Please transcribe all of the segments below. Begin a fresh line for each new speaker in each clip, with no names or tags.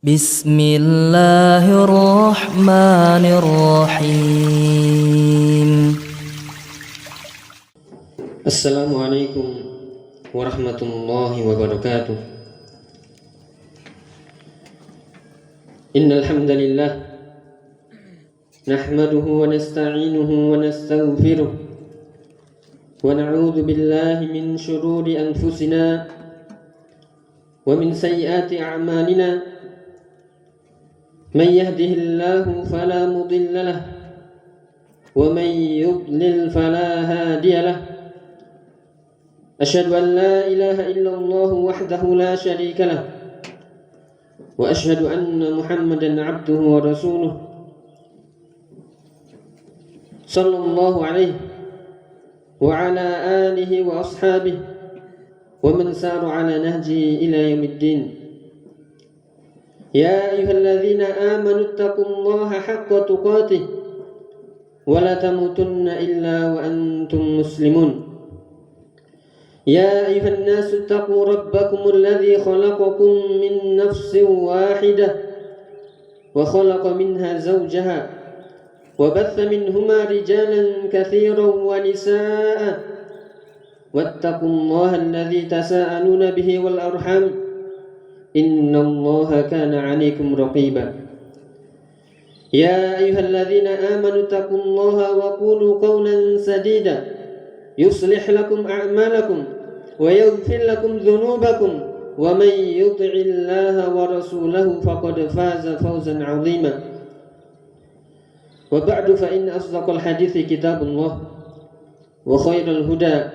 Bismillahirrahmanirrahim.
Assalamualaikum warahmatullahi wabarakatuh. Innal hamdalillah nahmaduhu wa nasta'inuhu wa nastaghfiruh wa na'udzu billahi min shururi anfusina wa min sayyiati a'malina. Man yahdihillahu fala mudilla lahu wa man yudlil fala hadiya lahu. Asyhadu an la ilaha illallah wahdahu la syarika lah wa asyhadu anna Muhammadan abduhu wa rasuluh sallallahu alaihi wa ala alihi wa ashabihi wa man saru ala nahjihi ila yaumiddin. Ya ayyuhalladzina amanu taqullaha haqqa tuqatih wa la tamutunna illa wa antum muslimun. Ya ayuhan nasu taqu rabbakum alladhi khalaqakum min nafsin wahidah wa khalaqa minha zawjaha wa batha minhuma rijalan kathiran wa nisaa wattaqullaha alladhi tasaaluna bihi wal arham innallaha kana 'alaykum raqiba. Ya ayyuhalladzina amanu taqullaha wa qulu qawlan sadida yuslih lakum a'malakum wa yaghfir lakum dhunubakum wa man yuti'illaha wa rasulahu faqad faza fawzan 'azima. Wa ba'du fa inna asdaqal hadithi kitabullah wa khairal huda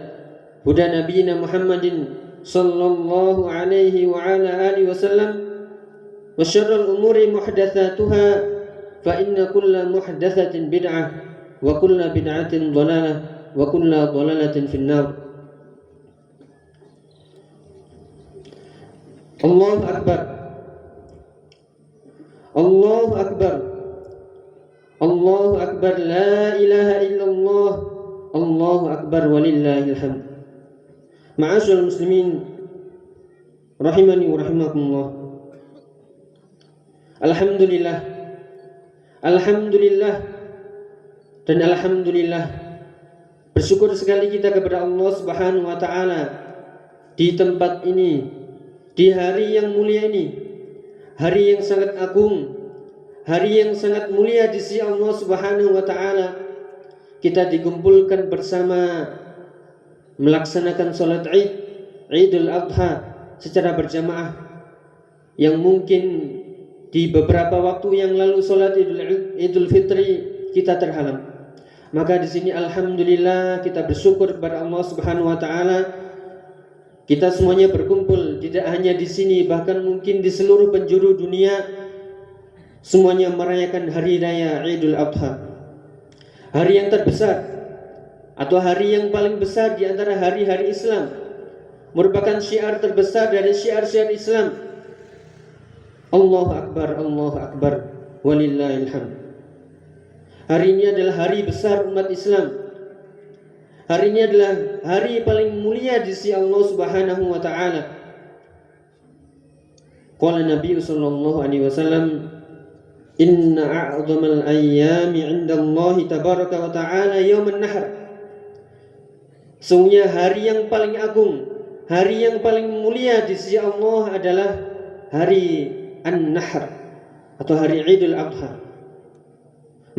nabiyyina Muhammadin sallallahu alaihi wa ala alihi wasallam wa syarrul umuri muhdatsatuha fa inna kulla muhdatsatin bid'ah wa kulla bid'atin dhalalah wa kulla dhalalatin finnar. Allahu akbar, Allahu akbar, Allahu akbar, la ilaha illallah, Allahu akbar walillahil hamd. Ma'asyiral muslimin rahimani wa rahimakumullah. Alhamdulillah, alhamdulillah dan alhamdulillah. Bersyukur sekali kita kepada Allah Subhanahu wa taala di tempat ini, di hari yang mulia ini, hari yang sangat agung, hari yang sangat mulia di sisi Allah Subhanahu wa taala. Kita dikumpulkan bersama melaksanakan salat Idul Adha secara berjamaah, yang mungkin di beberapa waktu yang lalu salat Idul Fitri kita terhalang. Maka di sini alhamdulillah kita bersyukur kepada Allah Subhanahu wa taala. Kita semuanya berkumpul tidak hanya di sini, bahkan mungkin di seluruh penjuru dunia semuanya merayakan hari raya Idul Adha. Hari yang terbesar atau hari yang paling besar di antara hari-hari Islam, merupakan syiar terbesar dari syiar-syiar Islam. Allahu akbar, Allahu akbar walillahil hamd. Hari ini adalah hari besar umat Islam. Hari ini adalah hari paling mulia di sisi Allah Subhanahu wa taala. Qala Nabi sallallahu alaihi wasallam, "Inna a'dhamal ayyami 'indallahi tabaraka wa ta'ala yaumun nahr." Sungguhnya hari yang paling agung, hari yang paling mulia di sisi Allah adalah hari An-Nahr atau hari Idul Adha.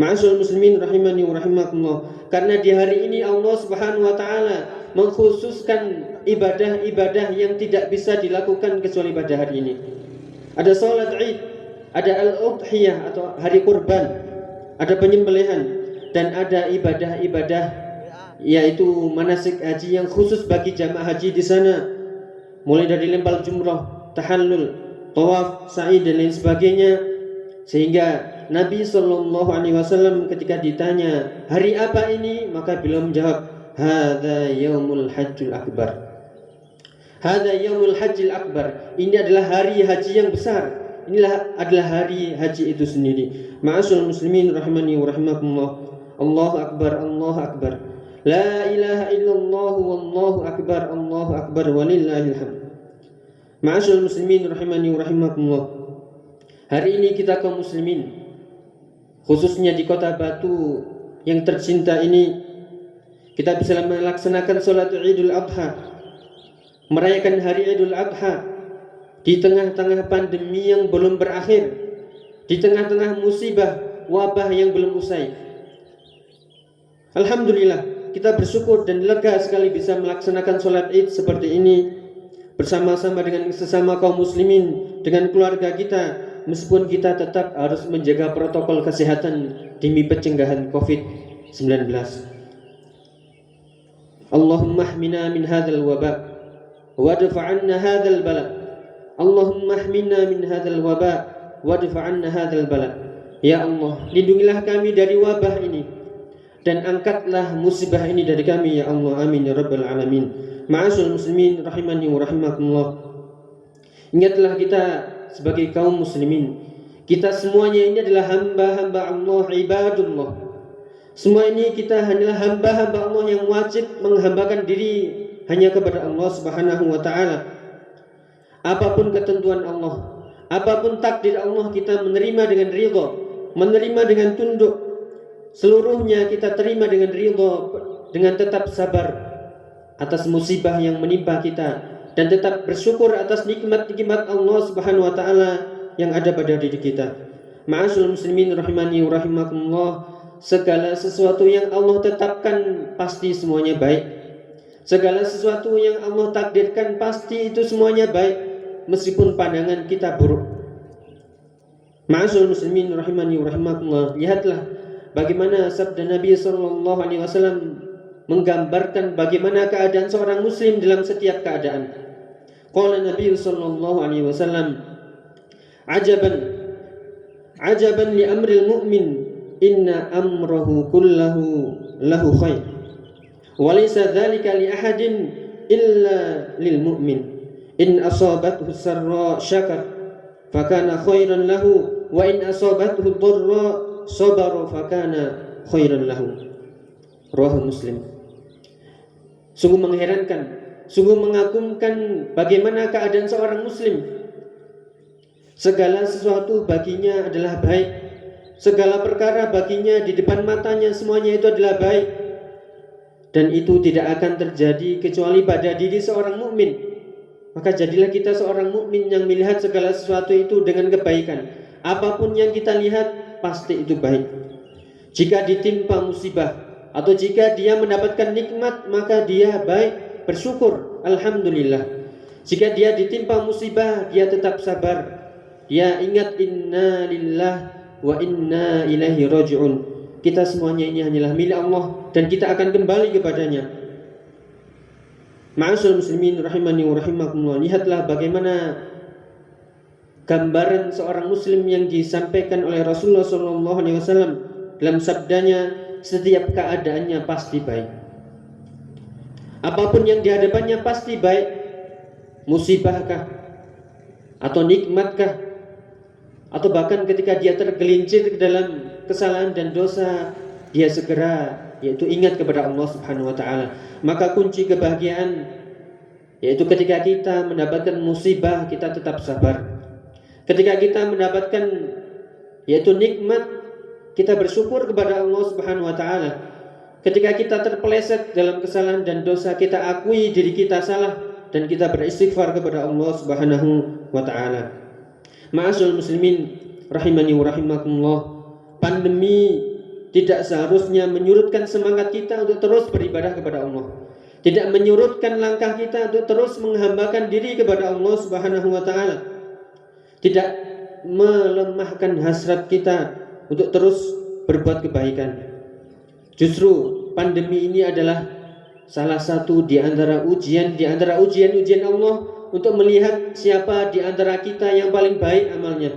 Ma'asyiral muslimin rahimani wa rahimakumullah. Karena di hari ini Allah Subhanahu wa taala mengkhususkan ibadah-ibadah yang tidak bisa dilakukan kecuali pada hari ini. Ada salat Id, ada al-udhiyah atau hari kurban, ada penyembelihan, dan ada ibadah-ibadah yaitu manasik haji yang khusus bagi jamaah haji di sana, mulai dari lempar jumrah, tahallul, tawaf, sa'i dan lain sebagainya. Sehingga Nabi SAW ketika ditanya hari apa ini, maka beliau menjawab, hadza yaumul hajjul akbar. Hadza yaumul hajjil akbar. Ini adalah hari haji yang besar. Inilah adalah hari haji itu sendiri. Ma'asyiral muslimin rahimani wa rahimakumullah. Allahu akbar, Allahu akbar. La ilaha illallah wallahu akbar, Allahu akbar walillahil hamd. Ma'asyiral muslimin rahimani wa rahimakumullah. Hari ini kita kaum muslimin, khususnya di kota Batu yang tercinta ini, kita bisa melaksanakan sholat Idul Adha, merayakan hari Idul Adha di tengah-tengah pandemi yang belum berakhir, di tengah-tengah musibah wabah yang belum usai. Alhamdulillah, kita bersyukur dan lega sekali bisa melaksanakan sholat Id seperti ini bersama-sama dengan sesama kaum muslimin, dengan keluarga kita, meskipun kita tetap harus menjaga protokol kesehatan demi pencegahan COVID-19. Allahumma ahmina min hadzal waba wadfa' 'anna hadzal bala. Allahumma ahmina min hadzal waba wadfa' 'anna hadzal bala. Ya Allah, lindungilah kami dari wabah ini dan angkatlah musibah ini dari kami ya Allah. Amin ya rabbal alamin. Ma'asyiral muslimin rahimani wa rahimakumullah. Ingatlah kita sebagai kaum muslimin, kita semuanya ini adalah hamba-hamba Allah, ibadullah. Semua ini kita hanyalah hamba-hamba Allah yang wajib menghambakan diri hanya kepada Allah Subhanahu wa taala. Apapun ketentuan Allah, apapun takdir Allah, kita menerima dengan ridha, menerima dengan tunduk. Seluruhnya kita terima dengan ridha, dengan tetap sabar atas musibah yang menimpa kita dan tetap bersyukur atas nikmat-nikmat Allah Subhanahu wa taala yang ada pada diri kita. Ma'asyiral muslimin rahimani wa rahimakumullah, segala sesuatu yang Allah tetapkan pasti semuanya baik. Segala sesuatu yang Allah takdirkan pasti itu semuanya baik, meskipun pandangan kita buruk. Ma'asyiral muslimin rahimani wa rahimakumullah, lihatlah bagaimana sabda Nabi sallallahu alaihi wasallam menggambarkan bagaimana keadaan seorang muslim dalam setiap keadaan. Qala Nabi sallallahu alaihi wasallam, ajaban li amril mu'min, inna amrahu kullahu lahu khair, wa laysa dzalika li ahadin illa lil mu'min. In asabathu sarra syakar fakana khairan lahu, wa in asabathu dharra sabara fakana khairan lahu. Rawahu Muslim. Sungguh mengherankan, sungguh mengagumkan bagaimana keadaan seorang muslim. Segala sesuatu baginya adalah baik, segala perkara baginya di depan matanya semuanya itu adalah baik, dan itu tidak akan terjadi kecuali pada diri seorang mukmin. Maka jadilah kita seorang mukmin yang melihat segala sesuatu itu dengan kebaikan. Apapun yang kita lihat pasti itu baik. Jika ditimpa musibah atau jika dia mendapatkan nikmat, maka dia baik, bersyukur, alhamdulillah. Jika dia ditimpa musibah, dia tetap sabar, dia ingat inna lillah wa inna ilaihi raji'un. Kita semuanya ini hanyalah milik Allah dan kita akan kembali kepadanya. Ma'asyiral muslimin rahimani wa rahimakumullah, lihatlah bagaimana gambaran seorang muslim yang disampaikan oleh Rasulullah sallallahu alaihi wasallam dalam sabdanya, setiap keadaannya pasti baik. Apapun yang dihadapannya pasti baik. Musibahkah atau nikmatkah, atau bahkan ketika dia tergelincir ke dalam kesalahan dan dosa, dia segera yaitu ingat kepada Allah Subhanahu wa taala. Maka kunci kebahagiaan yaitu ketika kita mendapatkan musibah, kita tetap sabar. Ketika kita mendapatkan yaitu nikmat, kita bersyukur kepada Allah Subhanahu wa taala. Ketika kita terpeleset dalam kesalahan dan dosa, kita akui diri kita salah dan kita beristighfar kepada Allah Subhanahu wa taala. Ma'asyiral muslimin rahimani wa rahimakumullah, pandemi tidak seharusnya menyurutkan semangat kita untuk terus beribadah kepada Allah. Tidak menyurutkan langkah kita untuk terus menghambakan diri kepada Allah Subhanahu wa taala. Tidak melemahkan hasrat kita untuk terus berbuat kebaikan. Justru pandemi ini adalah salah satu di antara ujian-ujian Allah untuk melihat siapa di antara kita yang paling baik amalnya.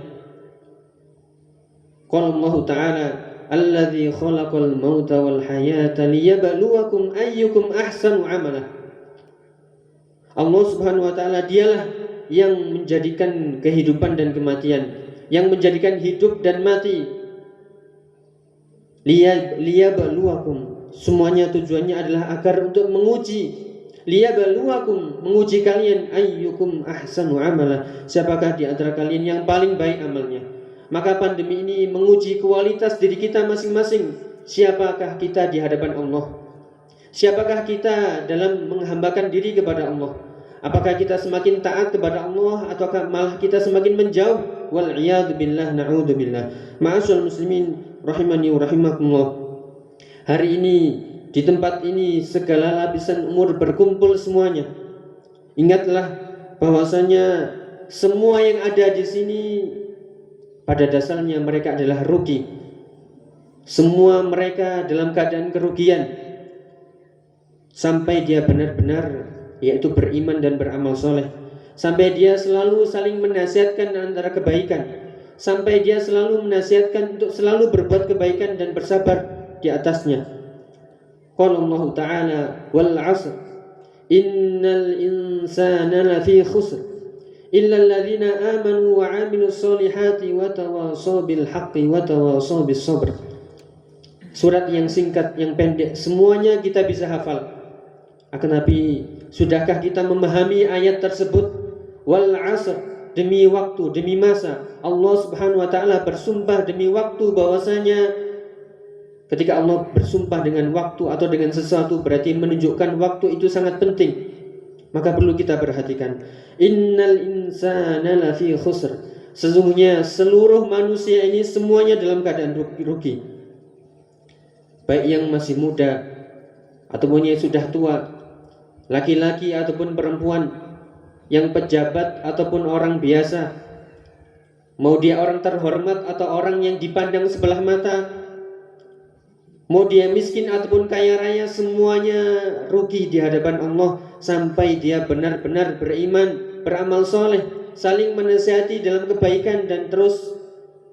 Qala Allah Ta'ala, alladzi khalaqal mauta wal hayata liyabluwakum ayyukum ahsanu amala. Allah Subhanahu wa taala dialah yang menjadikan kehidupan dan kematian, yang menjadikan hidup dan mati. Liyabluwakum, semuanya tujuannya adalah agar untuk menguji. Liyabluwakum, menguji kalian, ayyukum ahsanu amala, siapakah di antara kalian yang paling baik amalnya. Maka pandemi ini menguji kualitas diri kita masing-masing. Siapakah kita di hadapan Allah? Siapakah kita dalam menghambakan diri kepada Allah? Apakah kita semakin taat kepada Allah ataukah malah kita semakin menjauh? Wal iyad billah, na'udzubillah. Ma'asyiral muslimin rahimani wa rahimakumullah. Hari ini di tempat ini segala lapisan umur berkumpul semuanya. Ingatlah bahwasanya semua yang ada di sini pada dasarnya mereka adalah rugi. Semua mereka dalam keadaan kerugian sampai dia benar-benar yaitu beriman dan beramal soleh, sampai dia selalu saling menasihatkan antara kebaikan, sampai dia selalu menasihatkan untuk selalu berbuat kebaikan dan bersabar di atasnya. Qala Allah Ta'ala wal 'asr innal insana lafi khusr illa alladhina amanu wa 'amilus solihati wa tawasaw bil haqqi wa tawasaw bis sabr. Surat yang singkat, yang pendek, semuanya kita bisa hafal. Akan tapi sudahkah kita memahami ayat tersebut? Wal 'asr, demi waktu, demi masa. Allah Subhanahu wa taala bersumpah demi waktu, bahwasanya ketika Allah bersumpah dengan waktu atau dengan sesuatu berarti menunjukkan waktu itu sangat penting. Maka perlu kita perhatikan. Innal insana lafi khusr. Sesungguhnya seluruh manusia ini semuanya dalam keadaan rugi. Baik yang masih muda ataupun yang sudah tua, laki-laki ataupun perempuan, yang pejabat ataupun orang biasa, mau dia orang terhormat atau orang yang dipandang sebelah mata, mau dia miskin ataupun kaya raya, semuanya rugi di hadapan Allah sampai dia benar-benar beriman, beramal soleh, saling menasihati dalam kebaikan dan terus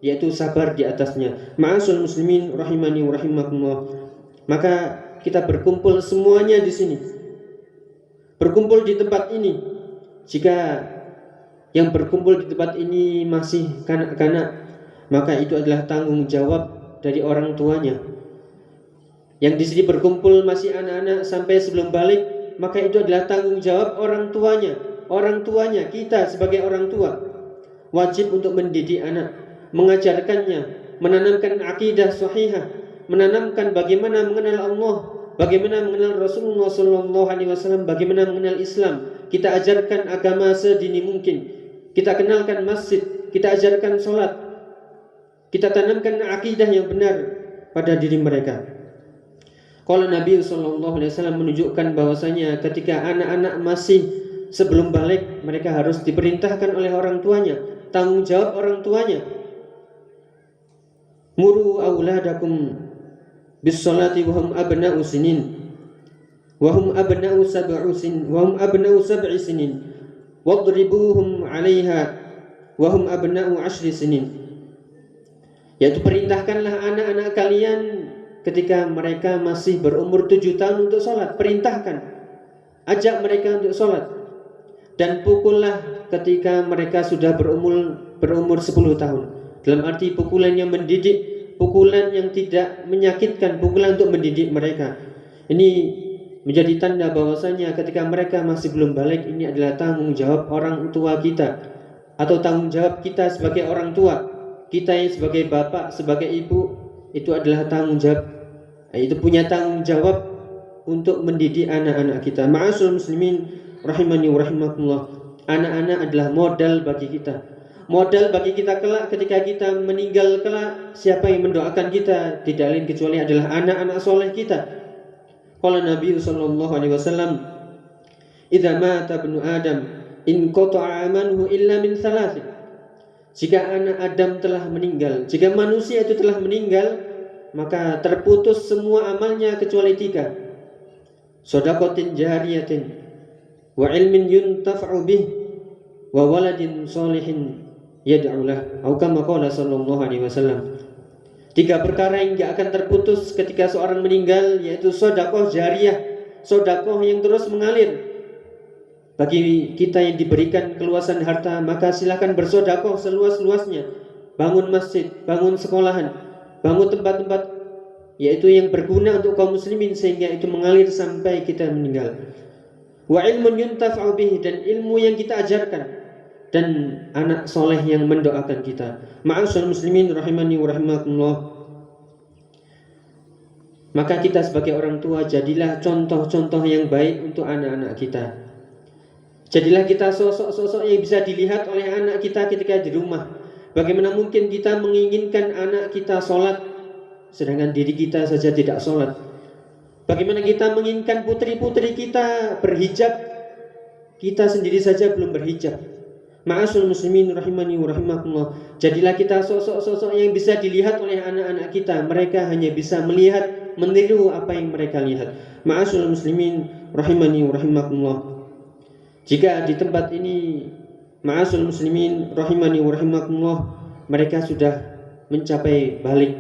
yaitu sabar di atasnya. Ma'asyiral muslimin rahimani wa rahimakumullah. Maka kita berkumpul semuanya di sini, berkumpul di tempat ini. Jika yang berkumpul di tempat ini masih kanak-kanak, maka itu adalah tanggung jawab dari orang tuanya. Yang di sini berkumpul masih anak-anak sampai sebelum balik, maka itu adalah tanggung jawab orang tuanya. Orang tuanya, kita sebagai orang tua wajib untuk mendidik anak, mengajarkannya, menanamkan akidah sahihah, menanamkan bagaimana mengenal Allah, bagaimana mengenal Rasulullah SAW, bagaimana mengenal Islam. Kita ajarkan agama sedini mungkin. Kita kenalkan masjid, kita ajarkan sholat, kita tanamkan akidah yang benar pada diri mereka. Kalau Nabi SAW menunjukkan bahwasanya ketika anak-anak masih sebelum balik, mereka harus diperintahkan oleh orang tuanya, tanggung jawab orang tuanya. Muru auladakum bis sholati wa hum abna'u sinin wa hum abna'u sab'i sinin wadribuhum 'alaiha wa hum abna'u 10 sinin. Yaitu perintahkanlah anak-anak kalian ketika mereka masih berumur 7 tahun untuk sholat. Perintahkan, ajak mereka untuk sholat, dan pukullah ketika mereka sudah berumur 10 tahun. Dalam arti pukulan yang mendidik, pukulan yang tidak menyakitkan, pukulan untuk mendidik mereka. Ini menjadi tanda bahwasanya ketika mereka masih belum balik, ini adalah tanggung jawab orang tua kita, atau tanggung jawab kita sebagai orang tua. Kita yang sebagai bapak, sebagai ibu, itu adalah tanggung jawab, itu punya tanggung jawab untuk mendidik anak-anak kita. Ma'asyiral muslimin rahimani wa rahimakumullah. Anak-anak adalah modal bagi kita. Modal bagi kita kelak ketika kita meninggal kelak. Siapa yang mendoakan kita? Tidak lain kecuali adalah anak-anak soleh kita. Qala Nabi sallallahu alaihi wasallam, "Idza mata ibnu Adam in qata'a amaluhu illa min thalath." Jika anak Adam telah meninggal, jika manusia itu telah meninggal, maka terputus semua amalnya kecuali 3. Shadaqatin jariyatin wa ilmin yuntafa'u bih wa waladin sholihin yad'ulah, atau kama qala sallallahu alaihi wasallam. 3 perkara yang tidak akan terputus ketika seorang meninggal, yaitu sedekah jariyah, sedekah yang terus mengalir. Bagi kita yang diberikan keluasan harta, maka silakan bersedekah seluas-luasnya. Bangun masjid, bangun sekolahan, bangun tempat-tempat yaitu yang berguna untuk kaum muslimin sehingga itu mengalir sampai kita meninggal. Wa ilmun yuntafa'u bihi, dan ilmu yang kita ajarkan. dan anak soleh yang mendoakan kita. Ma'asyiral muslimin rahimani wa rahimakumullah. Maka kita sebagai orang tua jadilah contoh-contoh yang baik untuk anak-anak kita. Jadilah kita sosok-sosok yang bisa dilihat oleh anak kita ketika di rumah. Bagaimana mungkin kita menginginkan anak kita sholat sedangkan diri kita saja tidak sholat? Bagaimana kita menginginkan putri-putri kita berhijab, kita sendiri saja belum berhijab? Ma'asyiral muslimin rahimani wa rahimakumullah. Jadilah kita sosok-sosok yang bisa dilihat oleh anak-anak kita. Mereka hanya bisa melihat, meniru apa yang mereka lihat. Ma'asyiral muslimin rahimani wa rahimakumullah. Jika di tempat ini, ma'asyiral muslimin rahimani wa rahimakumullah, mereka sudah mencapai balik,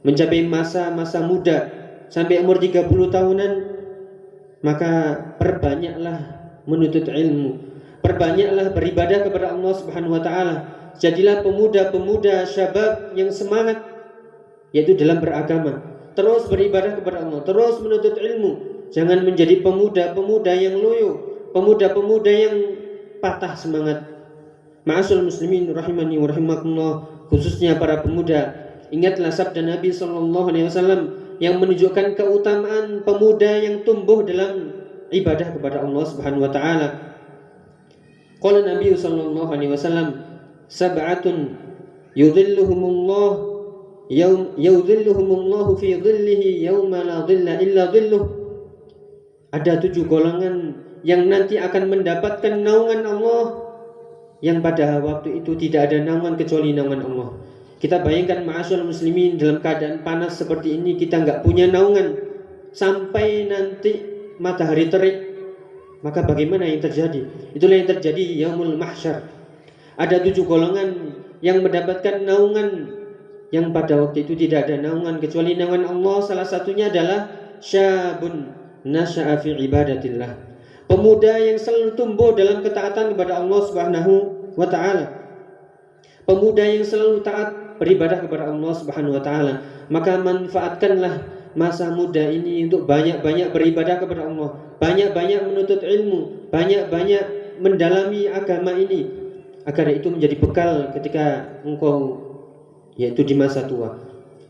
mencapai masa-masa muda sampai umur 30 tahunan, maka perbanyaklah menuntut ilmu, perbanyaklah beribadah kepada Allah Subhanahu wa taala. Jadilah pemuda-pemuda syabab yang semangat, yaitu dalam beragama, terus beribadah kepada Allah, terus menuntut ilmu. Jangan menjadi pemuda-pemuda yang loyo, pemuda-pemuda yang patah semangat. Ma'asyiral muslimin rahimani wa rahimakumullah, khususnya para pemuda, ingatlah sabda Nabi sallallahu alaihi wasallam yang menunjukkan keutamaan pemuda yang tumbuh dalam ibadah kepada Allah Subhanahu wa taala. Qala Nabi sallallahu alaihi wasallam, sab'atun yudhilluhumullah yudhilluhumullahu fi dhillihi yauma la dhilla illa dhilluh. Ada 7 golongan yang nanti akan mendapatkan naungan Allah, yang pada waktu itu tidak ada naungan kecuali naungan Allah. Kita bayangkan ma'asyiral muslimin, dalam keadaan panas seperti ini kita nggak punya naungan sampai nanti matahari terik, maka bagaimana yang terjadi? Itulah yang terjadi yaumul mahsyar. Ada 7 golongan yang mendapatkan naungan, yang pada waktu itu tidak ada naungan kecuali naungan Allah. Salah satunya adalah syabun nasya'a fi ibadatillah, pemuda yang selalu tumbuh dalam ketaatan kepada Allah Subhanahu wa taala. Pemuda yang selalu taat beribadah kepada Allah Subhanahu wa taala. Maka manfaatkanlah masa muda ini untuk banyak-banyak beribadah kepada Allah, banyak-banyak menuntut ilmu, banyak-banyak mendalami agama ini, agar itu menjadi bekal ketika engkau, yaitu di masa tua,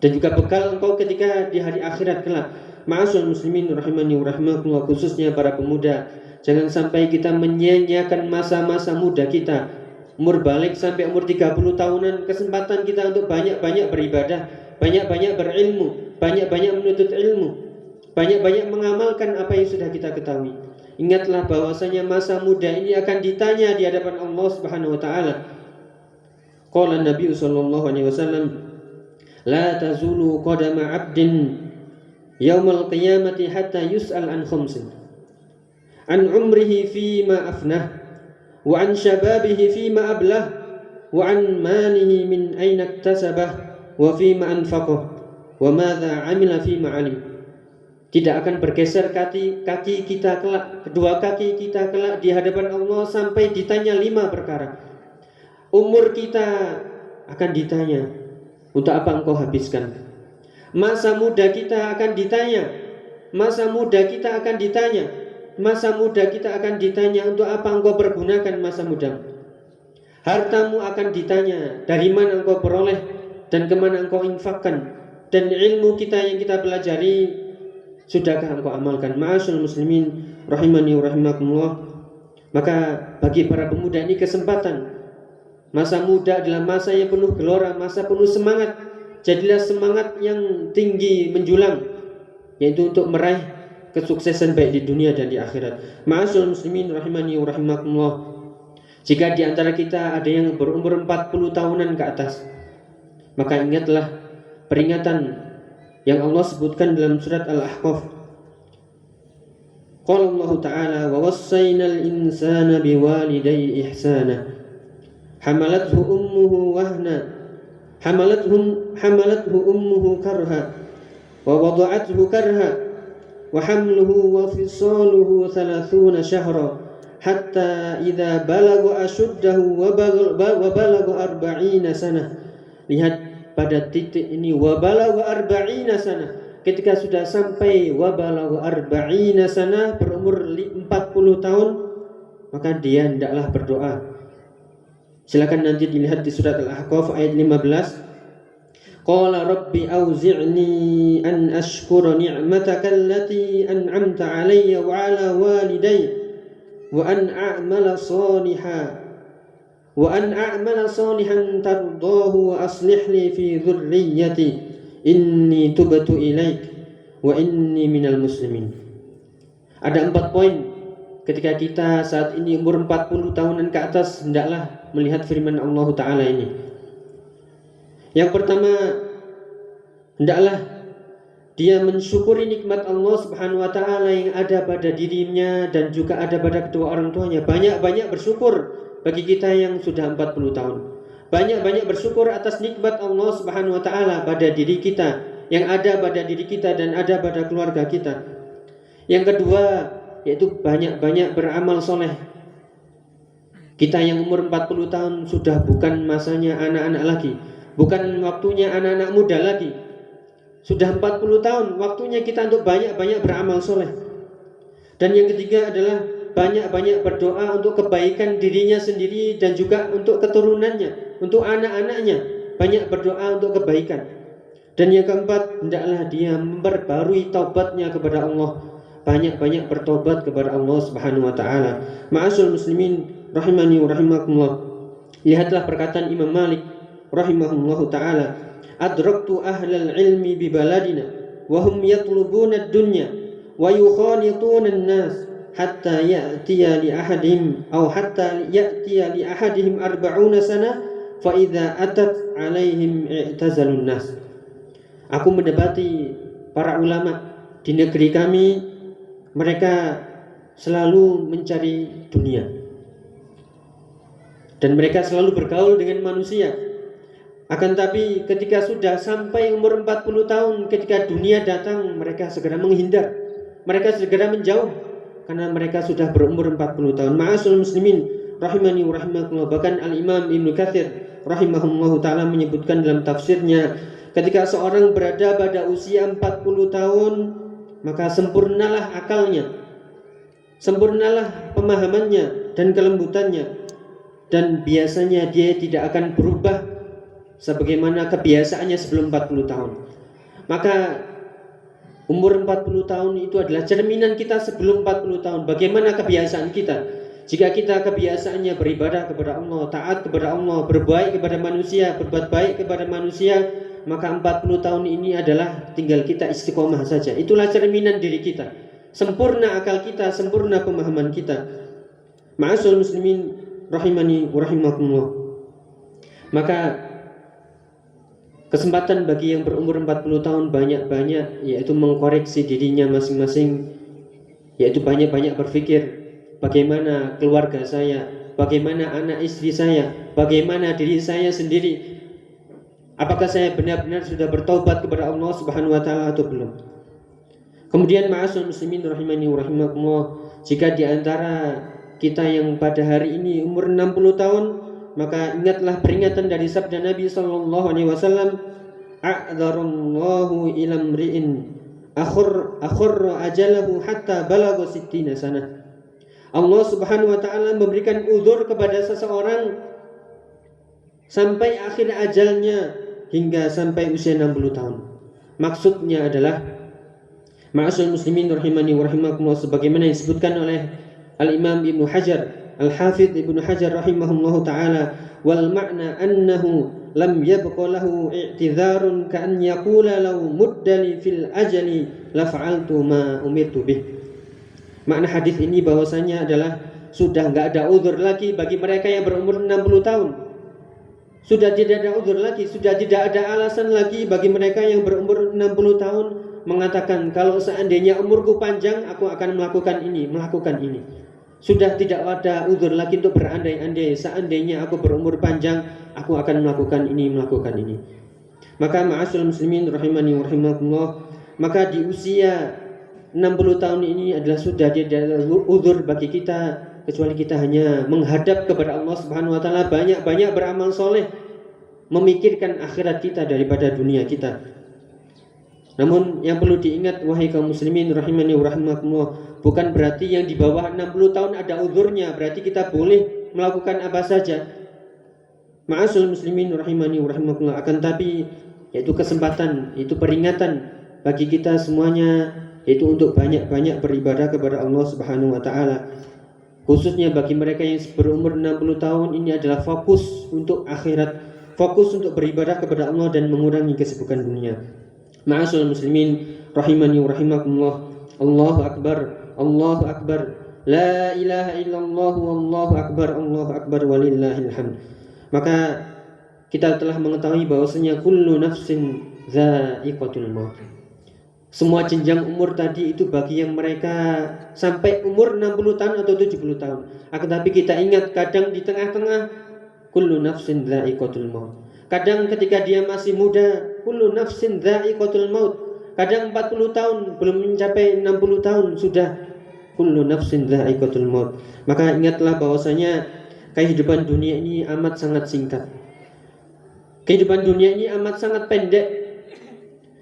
dan juga bekal engkau ketika di hari akhirat kelak. Ma'asyiral muslimin rahimani wa rahimakumullah, khususnya para pemuda, jangan sampai kita menyia-nyiakan masa-masa muda kita. Umur balik sampai umur 30 tahunan, kesempatan kita untuk banyak-banyak beribadah, banyak-banyak berilmu, banyak-banyak menuntut ilmu, banyak-banyak mengamalkan apa yang sudah kita ketahui. Ingatlah bahwasanya masa muda ini akan ditanya di hadapan Allah Subhanahu wa taala. Qala Nabi sallallahu alaihi wasallam, la tazulu qadama 'abdin yaumal qiyamati hatta yus'al an khamsin, an umrihi fima afnah, wa an shababihi fima ablah, wa an malihi min aina iktasabah, wa fima anfaqah, wa madza 'amila fima 'alim. Tidak akan bergeser kaki kita kelak, kedua kaki kita kelak di hadapan Allah sampai ditanya 5 perkara. Umur kita akan ditanya, untuk apa engkau habiskan? Masa muda kita akan ditanya, masa muda kita akan ditanya, masa muda kita akan ditanya, untuk apa engkau pergunakan masa muda? Hartamu akan ditanya, dari mana engkau peroleh dan kemana engkau infakkan, dan ilmu kita yang kita pelajari, sudahkah engkau amalkan? Ma'asyiral muslimin rahimani wa rahimakumullah. Maka bagi para pemuda ini kesempatan. Masa muda adalah masa yang penuh gelora, masa penuh semangat. Jadilah semangat yang tinggi menjulang, yaitu untuk meraih kesuksesan baik di dunia dan di akhirat. Ma'asyiral muslimin rahimani wa rahimakumullah. Jika di antara kita ada yang berumur 40 tahunan ke atas, maka ingatlah peringatan yang Allah sebutkan dalam surat Al-Ahqaf. Qala Allah Ta'ala, wa wassaynal insana biwalidayhi ihsana, hamalathu ummuhu wahna, hamalathu ummuhu karha, wa wada'athu karha, wa hamluhu wa fisaluhu 30 syahra, hatta idza balagha ashuddahu wa balagha 40 sanah. Lihat pada titik ini, wa balagha 40 sanah. Ketika sudah sampai wa balagha 40 sanah, berumur 40 tahun, maka dia hendaklah berdoa. Silakan nanti dilihat di surat Al-Ahqaf ayat 15. Qala rabbi auzi'ni an ashkura ni'mataka allati an'amta 'alayya wa 'ala walidayya wa an a'mala salihan tardahu wa aslih li fi dhurriyyati inni tubtu ilaik wa inni minal muslimin. Ada 4 poin ketika kita saat ini umur 40 tahunan ke atas hendaklah melihat firman Allah Ta'ala ini. Yang pertama, hendaklah dia mensyukuri nikmat Allah Subhanahu wa Ta'ala yang ada pada dirinya dan juga ada pada kedua orang tuanya. Banyak-banyak bersyukur bagi kita yang sudah 40 tahun. Banyak-banyak bersyukur atas nikmat Allah Subhanahu wa Ta'ala pada diri kita, yang ada pada diri kita dan ada pada keluarga kita. Yang kedua, yaitu banyak-banyak beramal soleh. Kita yang umur 40 tahun sudah bukan masanya anak-anak lagi, bukan waktunya anak-anak muda lagi. Sudah 40 tahun, waktunya kita untuk banyak-banyak beramal soleh. Dan yang ketiga adalah banyak-banyak berdoa untuk kebaikan dirinya sendiri dan juga untuk keturunannya, untuk anak-anaknya. Banyak berdoa untuk kebaikan. Dan yang keempat, hendaklah dia memperbarui taubatnya kepada Allah. Banyak-banyak bertobat kepada Allah Subhanahu wa Ta'ala. Ma'asyiral muslimin rahimani wa rahimakumullah. Lihatlah perkataan Imam Malik rahimahullahu ta'ala, adraktu ahlal ilmi bi baladina wa hum yatlubuna ad-dunya wa yukhanituna an-nas hatta ya'tiya li ahadihim aw hatta ya'tiya li ahadihim 40 sana fa idza atat alaihim i'tazalun nas. Aku mendapati para ulama di negeri kami, mereka selalu mencari dunia dan mereka selalu bergaul dengan manusia. Akan tapi ketika sudah sampai umur 40 tahun, ketika dunia datang, mereka segera menghindar, mereka segera menjauh, karena mereka sudah berumur 40 tahun. Ma'asyiral muslimin rahimani wa rahimakumullah. Bahkan Al-Imam Ibnu Katsir rahimahullahu ta'ala menyebutkan dalam tafsirnya, ketika seorang berada pada usia 40 tahun, maka sempurnalah akalnya, sempurnalah pemahamannya dan kelembutannya, dan biasanya dia tidak akan berubah sebagaimana kebiasaannya sebelum 40 tahun. Maka umur 40 tahun itu adalah cerminan kita sebelum 40 tahun. Bagaimana kebiasaan kita? Jika kita kebiasaannya beribadah kepada Allah, taat kepada Allah, berbaik kepada manusia, berbuat baik kepada manusia, maka 40 tahun ini adalah tinggal kita istiqomah saja. Itulah cerminan diri kita. Sempurna akal kita, sempurna pemahaman kita. Ma'asyiral muslimin rahimani wa rahimakumullah. Maka kesempatan bagi yang berumur 40 tahun banyak-banyak, yaitu mengkoreksi dirinya masing-masing, yaitu banyak-banyak berpikir, bagaimana keluarga saya, bagaimana anak istri saya, bagaimana diri saya sendiri. Apakah saya benar-benar sudah bertaubat kepada Allah Subhanahu wa Ta'ala atau belum? Kemudian ma'asyiral muslimin rahimani wa rahimakumullah, jika di antara kita yang pada hari ini umur 60 tahun, maka ingatlah peringatan dari sabda Nabi sallallahu alaihi wasallam, a'dzarallahu ila mri'in akhur ajalahu hatta balagha 60 sana. Allah Subhanahu wa Ta'ala memberikan uzur kepada seseorang sampai akhir ajalnya, hingga sampai usia 60 tahun. Maksudnya adalah, ma'asyiral muslimin rahimani wa rahimakumullah, sebagaimana disebutkan oleh Al-Imam Ibnu Hajar, Al-Hafidh Ibnu Hajar rahimahullahu ta'ala, wal ma'na annahu lam yabqa lahu i'tidharun ka'an yaqula law muddali fil ajali la fa'altu ma umirtu bih. Makna hadis ini bahwasanya adalah sudah enggak ada uzur lagi bagi mereka yang berumur 60 tahun. Sudah tidak ada uzur lagi, sudah tidak ada alasan lagi bagi mereka yang berumur 60 tahun mengatakan, kalau seandainya umurku panjang aku akan melakukan ini, melakukan ini. Sudah tidak ada uzur lagi untuk berandai-andai, seandainya aku berumur panjang aku akan melakukan ini, melakukan ini. Maka ma'asyiral muslimin rahimani wa rahimakumullah, maka di usia 60 tahun ini adalah sudah tidak ada uzur bagi kita, kecuali kita hanya menghadap kepada Allah Subhanahu wa Ta'ala, banyak-banyak beramal soleh, memikirkan akhirat kita daripada dunia kita. Namun yang perlu diingat, wahai kaum muslimin rahimani wa rahimakumullah, bukan berarti yang di bawah 60 tahun ada uzurnya, berarti kita boleh melakukan apa saja. Ma'asyiral muslimin rahimani wa rahimakumullah, akan tapi yaitu kesempatan, itu peringatan bagi kita semuanya, yaitu untuk banyak-banyak beribadah kepada Allah Subhanahu wa taala. Khususnya bagi mereka yang berumur 60 tahun, ini adalah fokus untuk akhirat, fokus untuk beribadah kepada Allah dan mengurangi kesibukan dunia. Ma'asyiral muslimin rahimani wa rahimakumullah. Allahu akbar, Allahu akbar. La ilaha illallah wallahu akbar walillahil hamd. Maka kita telah mengetahui bahwasanya kullu nafsin dha'iqatul maut. Semua jenjang umur tadi itu bagi yang mereka sampai umur 60 tahun atau 70 tahun. Akan tapi kita ingat, kadang di tengah-tengah kullu nafsin dha'iqatul maut. Kadang ketika dia masih muda, kullu nafsin dha'iqatul maut. Kadang 40 tahun belum mencapai 60 tahun sudah kullu nafsin dha'iqatul maut. Maka ingatlah bahwasanya kehidupan dunia ini amat sangat singkat. Kehidupan dunia ini amat sangat pendek.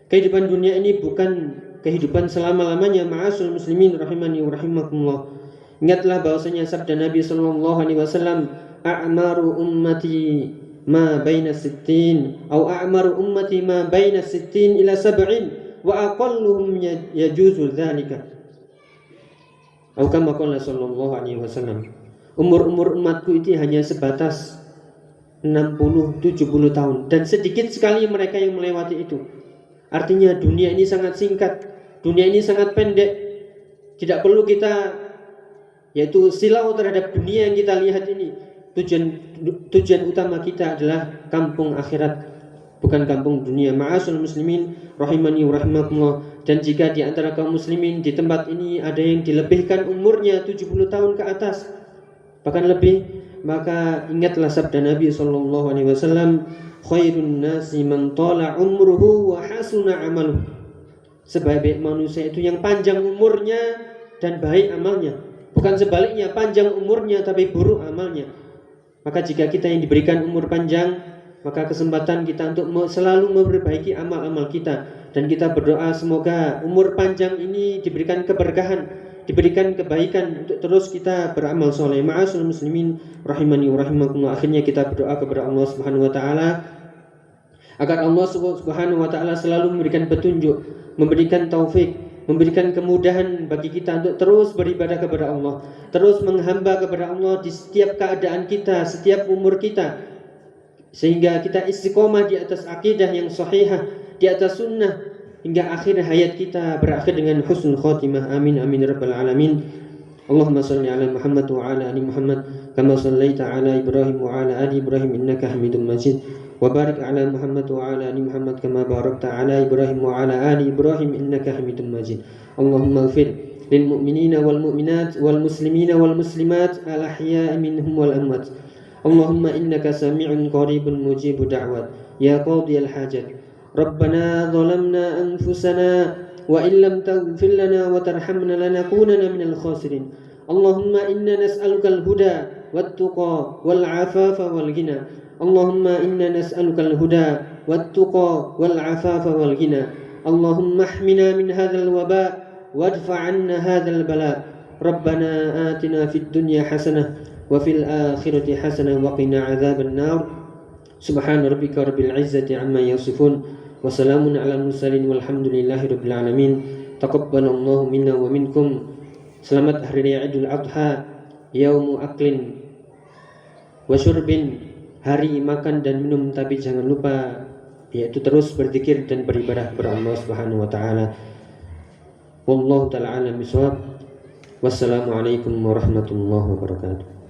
Kehidupan dunia ini bukan kehidupan selama-lamanya. Ma'asyiral muslimin rahimani wa rahimakumullah. Ingatlah bahwasanya sabda Nabi sallallahu alaihi wasallam, a'maru ummati ma baina 60 atau a'maru ummati ma baina 60 ila 70 wa aqalluhum yajuzu dzalika. Atau kama qala sallallahu alaihi wasallam. Umur umatku itu hanya sebatas 60-70 tahun, dan sedikit sekali mereka yang melewati itu. Artinya dunia ini sangat singkat, dunia ini sangat pendek. Tidak perlu kita yaitu silau terhadap dunia yang kita lihat ini. Tujuan utama kita adalah kampung akhirat, bukan kampung dunia. Ma'asyiral muslimin rahimani wa rahimakumullah. Dan jika di antara kaum muslimin di tempat ini ada yang dilebihkan umurnya 70 tahun ke atas, bahkan lebih, maka ingatlah sabda Nabi sallallahu alaihi wasallam, khairun nasi man tala umruhu wa hasuna amaluhu. Sebaik-baik manusia itu yang panjang umurnya dan baik amalnya, bukan sebaliknya, panjang umurnya tapi buruk amalnya. Maka jika kita yang diberikan umur panjang, maka kesempatan kita untuk selalu memperbaiki amal-amal kita, dan kita berdoa semoga umur panjang ini diberikan keberkahan, diberikan kebaikan untuk terus kita beramal soleh. Ma'asyiral muslimin rahimani wa rahimakumullah. Akhirnya kita berdoa kepada Allah Subhanahu wa taala agar Allah Subhanahu wa taala selalu memberikan petunjuk, memberikan taufik, memberikan kemudahan bagi kita untuk terus beribadah kepada Allah, terus menghamba kepada Allah di setiap keadaan kita, setiap umur kita, sehingga kita istiqomah di atas akidah yang sahihah, di atas sunnah, hingga akhir hayat kita berakhir dengan husnul khotimah. Amin amin rabbal alamin. Allahumma salli ala Muhammad wa ala ali Muhammad kama sallaita ala Ibrahim wa ala ali Ibrahim innaka Hamidum Majid. Wa barik ala Muhammad wa ala ali Muhammad kama barakta ala Ibrahim wa ala ali Ibrahim innaka Hamidum Majid. Allahumma ighfir lil mu'minina wal mu'minat wal muslimina wal muslimat al ahya'i minhum wal amwat. Allahumma innaka sami'un qaribun mujibud da'wat ya qadiyal hajat. ربنا ظلمنا أنفسنا وإن لم تغفر لنا وترحمنا لنكونن من الخاسرين. اللهم إنا نسألك الهدى والتقى والعفاف والغنى. اللهم إنا نسألك الهدى والتقى والعفاف والغنى. اللهم احمنا من هذا الوباء وادفع عنا هذا البلاء. ربنا آتنا في الدنيا حسنة وفي الآخرة حسنة وقنا عذاب النار. سبحان ربك رب العزة عما يصفون وسلام على المرسلين والحمد لله رب العالمين. تقبل الله منا ومنكم. Selamat hari raya Idul Adha, yaumu aklin wa syurbin, hari makan dan minum, tapi jangan lupa yaitu terus berzikir dan beribadah kepada Allah Subhanahu wa taala. Wallahu taala alam bisawab. Wassalamualaikum warahmatullahi wabarakatuh.